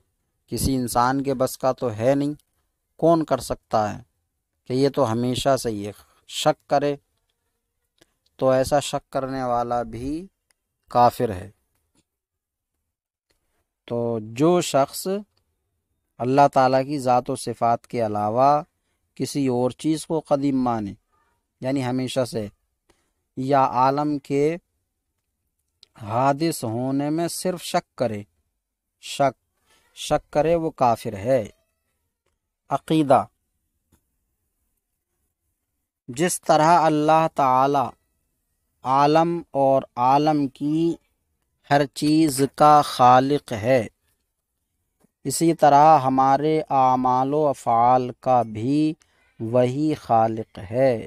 کسی انسان کے بس کا تو ہے نہیں، کون کر سکتا ہے کہ یہ تو ہمیشہ سے ہی ہے، شک کرے تو ایسا شک کرنے والا بھی کافر ہے۔ تو جو شخص اللہ تعالیٰ کی ذات و صفات کے علاوہ کسی اور چیز کو قدیم مانے، یعنی ہمیشہ سے، یا عالم کے حادث ہونے میں صرف شک کرے وہ کافر ہے۔ عقیدہ، جس طرح اللہ تعالی عالم اور عالم کی ہر چیز کا خالق ہے، اسی طرح ہمارے اعمال و افعال کا بھی وہی خالق ہے۔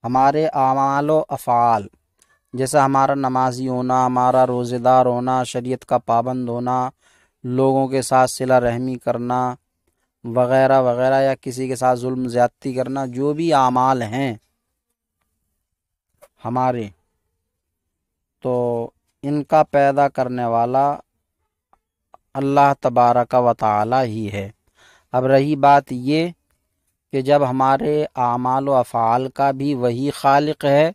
ہمارے اعمال و افعال، جیسے ہمارا نمازی ہونا، ہمارا روزہ دار ہونا، شریعت کا پابند ہونا، لوگوں کے ساتھ صلہ رحمی کرنا وغیرہ وغیرہ، یا کسی کے ساتھ ظلم زیادتی کرنا، جو بھی اعمال ہیں ہمارے، تو ان کا پیدا کرنے والا اللہ تبارک و تعالی ہی ہے۔ اب رہی بات یہ کہ جب ہمارے اعمال و افعال کا بھی وہی خالق ہے،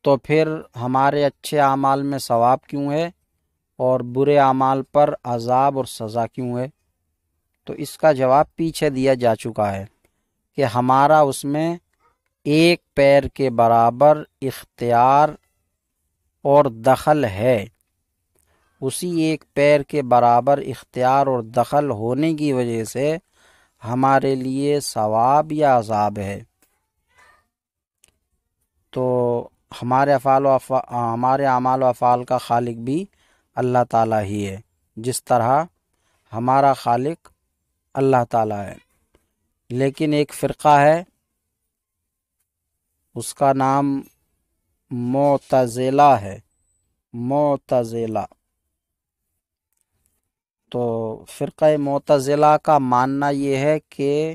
تو پھر ہمارے اچھے اعمال میں ثواب کیوں ہے اور برے اعمال پر عذاب اور سزا کیوں ہے؟ تو اس کا جواب پیچھے دیا جا چکا ہے کہ ہمارا اس میں ایک پیر کے برابر اختیار اور دخل ہے۔ اسی ایک پیر کے برابر اختیار اور دخل ہونے کی وجہ سے ہمارے لیے ثواب یا عذاب ہے۔ تو ہمارے اعمال و افعال کا خالق بھی اللہ تعالیٰ ہی ہے، جس طرح ہمارا خالق اللہ تعالیٰ ہے۔ لیکن ایک فرقہ ہے، اس کا نام معتزلہ ہے، معتزلہ۔ تو فرقہ معتزلہ کا ماننا یہ ہے کہ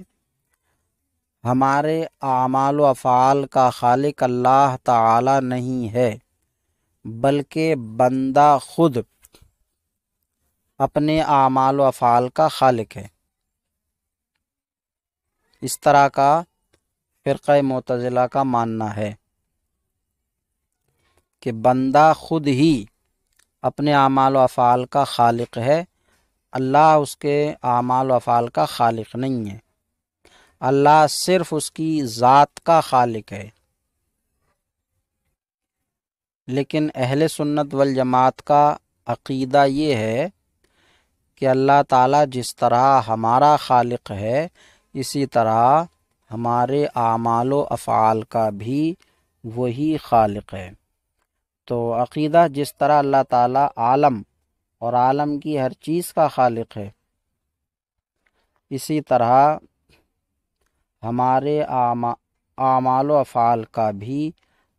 ہمارے اعمال و افعال کا خالق اللہ تعالی نہیں ہے، بلکہ بندہ خود اپنے اعمال و افعال کا خالق ہے۔ اس طرح کا فرقہ معتزلہ کا ماننا ہے کہ بندہ خود ہی اپنے اعمال و افعال کا خالق ہے، اللہ اس کے اعمال و افعال کا خالق نہیں ہے، اللہ صرف اس کی ذات کا خالق ہے۔ لیکن اہل سنت والجماعت کا عقیدہ یہ ہے کہ اللہ تعالیٰ جس طرح ہمارا خالق ہے، اسی طرح ہمارے اعمال و افعال کا بھی وہی خالق ہے۔ تو عقیدہ جس طرح اللہ تعالیٰ عالم اور عالم کی ہر چیز کا خالق ہے، اسی طرح ہمارے اعمال و افعال کا بھی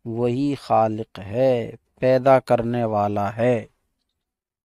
وہی خالق ہے، پیدا کرنے والا ہے۔